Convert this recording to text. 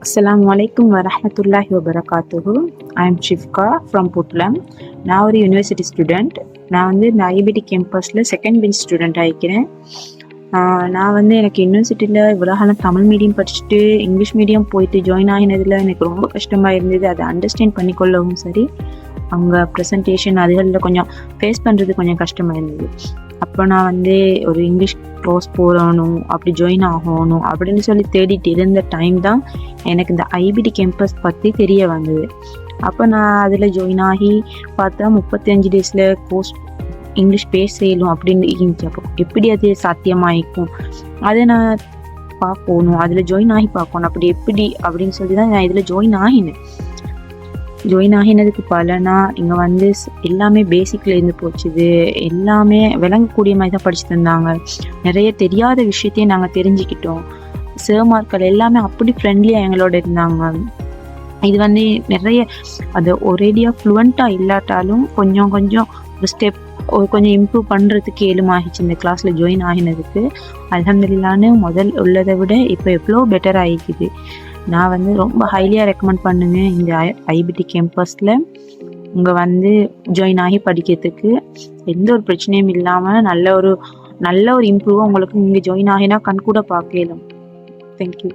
அஸ்ஸலாமு அலைக்கும் வரஹ்மத்துல்லாஹி வபரகாத்துஹு. I am Shifka from Puttalam. நான் ஒரு யூனிவர்சிட்டி ஸ்டூடெண்ட். நான் வந்து இந்த ஐபிடி கேம்பஸில் செகண்ட் பெஞ்ச் ஸ்டூடெண்ட் ஆகிக்கிறேன். நான் வந்து எனக்கு யூனிவர்சிட்டியில் இவ்வளோ காலம் தமிழ் மீடியம் படிச்சுட்டு இங்கிலீஷ் மீடியம் போயிட்டு ஜாயின் ஆகினதில் எனக்கு ரொம்ப கஷ்டமாக இருந்தது. அதை அண்டர்ஸ்டாண்ட் பண்ணிக்கொள்ளவும் சரி, அவங்க ப்ரெசன்டேஷன் அதுகளில் கொஞ்சம் ஃபேஸ் பண்ணுறது கொஞ்சம் கஷ்டமாக இருந்தது. அப்போ நான் வந்து ஒரு இங்கிலீஷ் கோர்ஸ் போகணும், அப்படி ஜாயின் ஆகணும் அப்படின்னு சொல்லி தேடிட்டு இருந்த டைம் தான் எனக்கு இந்த ஐபிடி கேம்பஸ் பற்றி தெரிய வந்தது. அப்போ நான் அதில் ஜாயின் ஆகி பார்த்தா 35 டேஸில் கோர்ஸ் இங்கிலீஷ் பேசலும் அப்படின்னு இருந்துச்சு. அப்போ எப்படி அது சாத்தியமாயிருக்கும், அதை நான் பார்க்கணும், அதில் ஜாயின் ஆகி பார்க்கணும், அப்படி எப்படி அப்படின்னு சொல்லி தான் நான் இதில் ஜாயின் ஆகினேன். ஜாயின் ஆகினதுக்கு பலனா இங்கே வந்து எல்லாமே பேசிக்கில் இருந்து போச்சுது. எல்லாமே விளங்கக்கூடிய மாதிரி தான் படிச்சு தந்தாங்க. நிறைய தெரியாத விஷயத்தையும் நாங்கள் தெரிஞ்சுக்கிட்டோம். சேர்மார்கள் எல்லாமே அப்படி ஃப்ரெண்ட்லியாக எங்களோட இருந்தாங்க. இது வந்து நிறைய அது ஒரேடியாக ஃப்ளூவெண்ட்டாக இல்லாட்டாலும் கொஞ்சம் கொஞ்சம் ஒரு ஸ்டெப் கொஞ்சம் இம்ப்ரூவ் பண்ணுறதுக்கு ஏழுமாகிச்சு இந்த கிளாஸில் ஜாயின் ஆகினதுக்கு. அல்ஹம்துலில்லாஹ்னு முதல் உள்ளதை விட இப்போ எவ்வளோ பெட்டர் ஆகிக்குது. நான் வந்து ரொம்ப ஹைலியாக ரெக்கமெண்ட் பண்ணுவேன் இந்த ஐபிடி கேம்பஸில் இங்கே வந்து ஜாயின் ஆகி படிக்கிறதுக்கு. எந்த ஒரு பிரச்சனையும் இல்லாமல் நல்ல ஒரு இம்ப்ரூவாக உங்களுக்கு இங்கே ஜாயின் ஆகினா கண் கூட பார்க்கலாம். தேங்க்யூ.